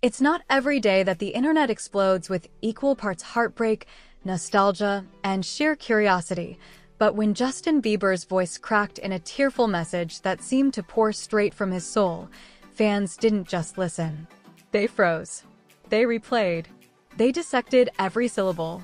It's not every day that the internet explodes with equal parts heartbreak, nostalgia, and sheer curiosity, but when Justin Bieber's voice cracked in a tearful message that seemed to pour straight from his soul, fans didn't just listen. They froze. They replayed. They dissected every syllable.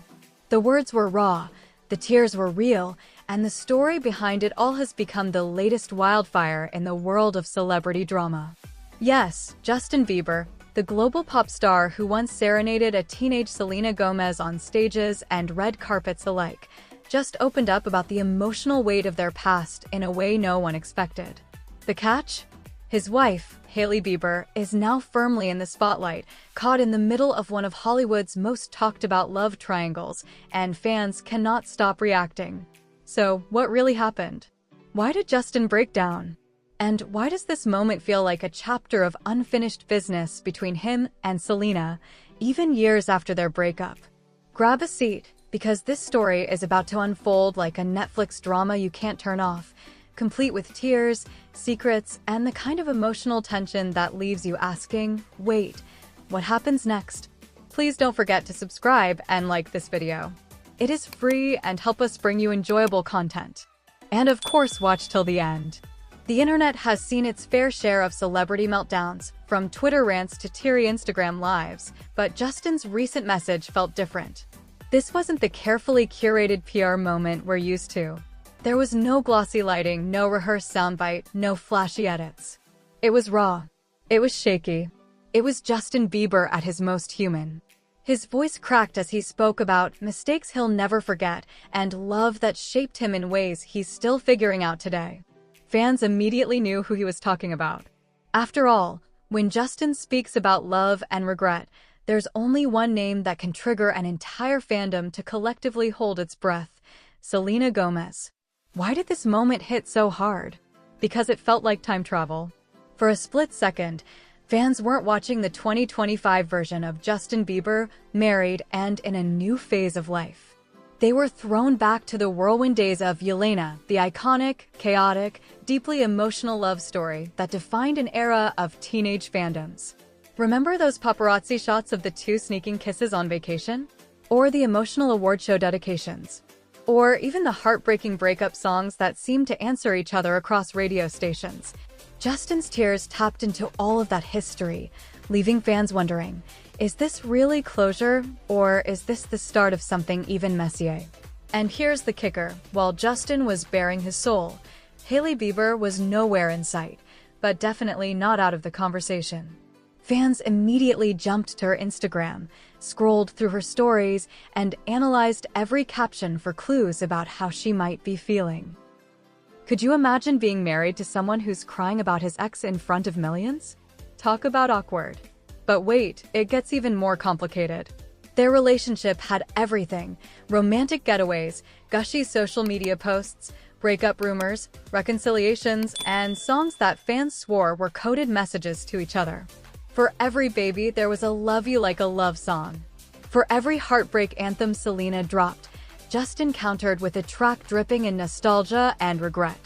The words were raw, the tears were real, and the story behind it all has become the latest wildfire in the world of celebrity drama. Yes, Justin Bieber, the global pop star who once serenaded a teenage Selena Gomez on stages and red carpets alike, just opened up about the emotional weight of their past in a way no one expected. The catch? His wife, Hailey Bieber, is now firmly in the spotlight, caught in the middle of one of Hollywood's most talked-about love triangles, and fans cannot stop reacting. So, what really happened? Why did Justin break down? And why does this moment feel like a chapter of unfinished business between him and Selena, even years after their breakup? Grab a seat, because this story is about to unfold like a Netflix drama you can't turn off, complete with tears, secrets, and the kind of emotional tension that leaves you asking, wait, what happens next? Please don't forget to subscribe and like this video. It is free and help us bring you enjoyable content. And of course, watch till the end. The internet has seen its fair share of celebrity meltdowns, from Twitter rants to teary Instagram lives, but Justin's recent message felt different. This wasn't the carefully curated PR moment we're used to. There was no glossy lighting, no rehearsed soundbite, no flashy edits. It was raw. It was shaky. It was Justin Bieber at his most human. His voice cracked as he spoke about mistakes he'll never forget and love that shaped him in ways he's still figuring out today. Fans immediately knew who he was talking about. After all, when Justin speaks about love and regret, there's only one name that can trigger an entire fandom to collectively hold its breath: Selena Gomez. Why did this moment hit so hard? Because it felt like time travel. For a split second, fans weren't watching the 2025 version of Justin Bieber, married and in a new phase of life. They were thrown back to the whirlwind days of Selena, the iconic, chaotic, deeply emotional love story that defined an era of teenage fandoms. Remember those paparazzi shots of the two sneaking kisses on vacation? Or the emotional award show dedications? Or even the heartbreaking breakup songs that seemed to answer each other across radio stations? Justin's tears tapped into all of that history, leaving fans wondering, is this really closure, or is this the start of something even messier? And here's the kicker: while Justin was bearing his soul, Hailey Bieber was nowhere in sight, but definitely not out of the conversation. Fans immediately jumped to her Instagram, scrolled through her stories, and analyzed every caption for clues about how she might be feeling. Could you imagine being married to someone who's crying about his ex in front of millions? Talk about awkward. But wait, it gets even more complicated. Their relationship had everything: romantic getaways, gushy social media posts, breakup rumors, reconciliations, and songs that fans swore were coded messages to each other. For every baby, there was a "Love You Like a Love" song. For every heartbreak anthem Selena dropped, Justin countered with a track dripping in nostalgia and regret.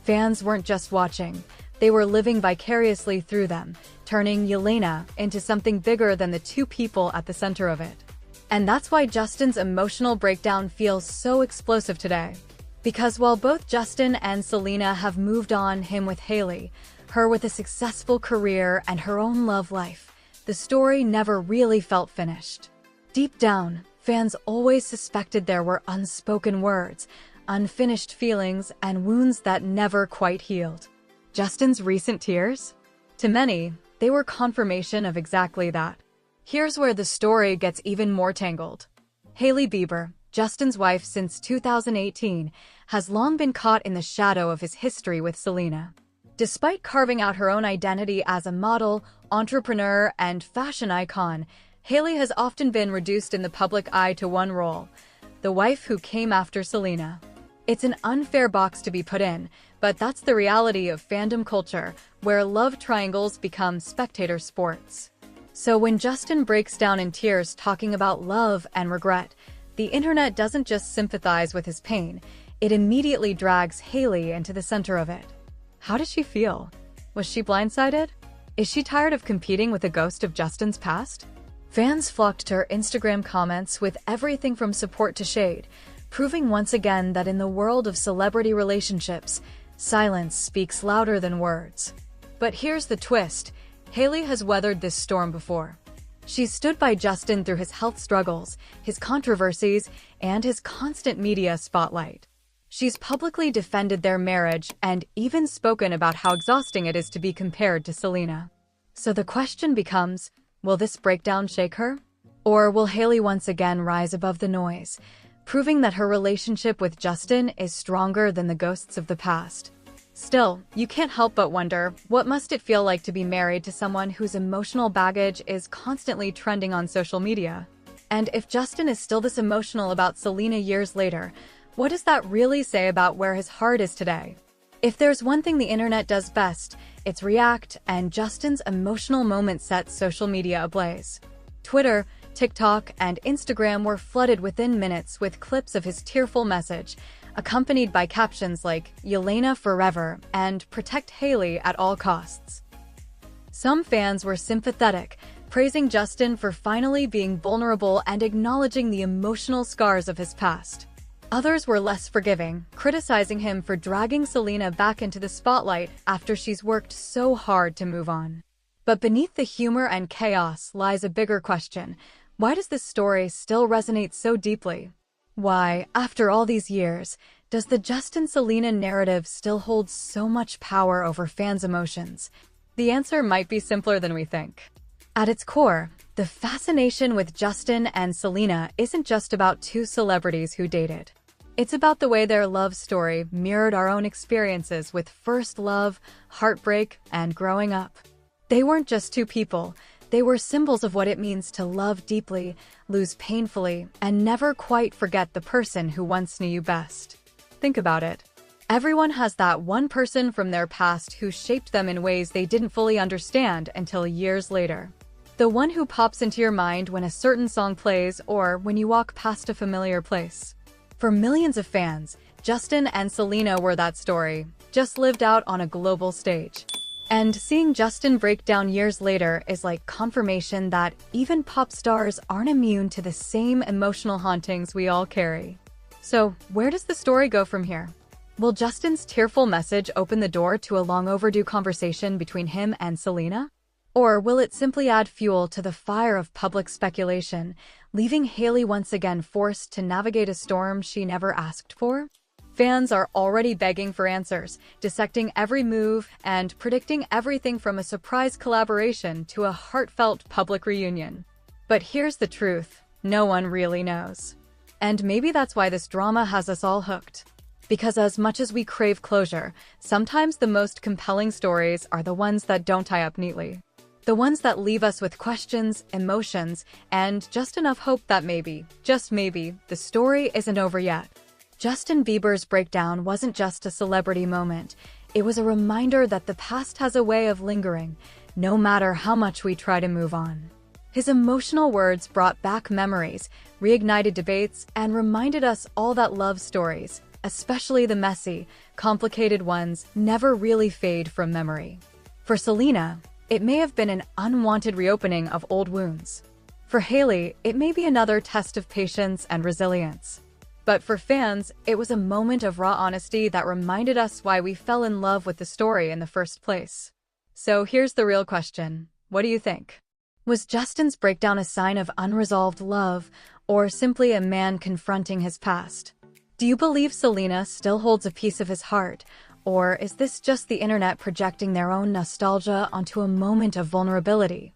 Fans weren't just watching, they were living vicariously through them, turning Selena into something bigger than the two people at the center of it. And that's why Justin's emotional breakdown feels so explosive today. Because while both Justin and Selena have moved on, him with Hailey, her with a successful career and her own love life, the story never really felt finished. Deep down, fans always suspected there were unspoken words, unfinished feelings, and wounds that never quite healed. Justin's recent tears? To many, they were confirmation of exactly that. Here's where the story gets even more tangled. Hailey Bieber, Justin's wife since 2018, has long been caught in the shadow of his history with Selena. Despite carving out her own identity as a model, entrepreneur, and fashion icon, Hailey has often been reduced in the public eye to one role: the wife who came after Selena. It's an unfair box to be put in, but that's the reality of fandom culture, where love triangles become spectator sports. So when Justin breaks down in tears talking about love and regret, the internet doesn't just sympathize with his pain, it immediately drags Hailey into the center of it. How does she feel? Was she blindsided? Is she tired of competing with a ghost of Justin's past? Fans flocked to her Instagram comments with everything from support to shade, proving once again that in the world of celebrity relationships, silence speaks louder than words. But here's the twist. Hailey has weathered this storm before. She's stood by Justin through his health struggles, his controversies, and his constant media spotlight. She's publicly defended their marriage and even spoken about how exhausting it is to be compared to Selena. So the question becomes, will this breakdown shake her? Or will Hailey once again rise above the noise, proving that her relationship with Justin is stronger than the ghosts of the past? Still, you can't help but wonder, what must it feel like to be married to someone whose emotional baggage is constantly trending on social media? And if Justin is still this emotional about Selena years later, what does that really say about where his heart is today? If there's one thing the internet does best, it's react, and Justin's emotional moment set social media ablaze. Twitter, TikTok, and Instagram were flooded within minutes with clips of his tearful message, accompanied by captions like "Yelena forever" and "Protect Hailey at all costs." Some fans were sympathetic, praising Justin for finally being vulnerable and acknowledging the emotional scars of his past. Others were less forgiving, criticizing him for dragging Selena back into the spotlight after she's worked so hard to move on. But beneath the humor and chaos lies a bigger question. Why does this story still resonate so deeply? Why, after all these years, does the Justin-Selena narrative still hold so much power over fans' emotions? The answer might be simpler than we think. At its core, the fascination with Justin and Selena isn't just about two celebrities who dated. It's about the way their love story mirrored our own experiences with first love, heartbreak, and growing up. They weren't just two people. They were symbols of what it means to love deeply, lose painfully, and never quite forget the person who once knew you best. Think about it. Everyone has that one person from their past who shaped them in ways they didn't fully understand until years later. The one who pops into your mind when a certain song plays or when you walk past a familiar place. For millions of fans, Justin and Selena were that story, just lived out on a global stage. And seeing Justin break down years later is like confirmation that even pop stars aren't immune to the same emotional hauntings we all carry. So, where does the story go from here? Will Justin's tearful message open the door to a long overdue conversation between him and Selena? Or will it simply add fuel to the fire of public speculation, leaving Hailey once again forced to navigate a storm she never asked for? Fans are already begging for answers, dissecting every move and predicting everything from a surprise collaboration to a heartfelt public reunion. But here's the truth, no one really knows. And maybe that's why this drama has us all hooked. Because as much as we crave closure, sometimes the most compelling stories are the ones that don't tie up neatly. The ones that leave us with questions, emotions, and just enough hope that maybe, just maybe, the story isn't over yet. Justin Bieber's breakdown wasn't just a celebrity moment. It was a reminder that the past has a way of lingering, no matter how much we try to move on. His emotional words brought back memories, reignited debates, and reminded us all that love stories, especially the messy, complicated ones, never really fade from memory. For Selena, it may have been an unwanted reopening of old wounds. For Hailey, it may be another test of patience and resilience. But for fans, it was a moment of raw honesty that reminded us why we fell in love with the story in the first place. So here's the real question. What do you think? Was Justin's breakdown a sign of unresolved love, or simply a man confronting his past? Do you believe Selena still holds a piece of his heart, or is this just the internet projecting their own nostalgia onto a moment of vulnerability?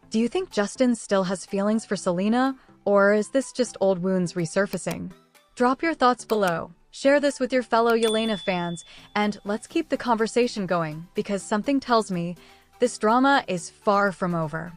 Do you think Justin still has feelings for Selena, or is this just old wounds resurfacing? Drop your thoughts below, share this with your fellow Yelena fans, and let's keep the conversation going, because something tells me this drama is far from over.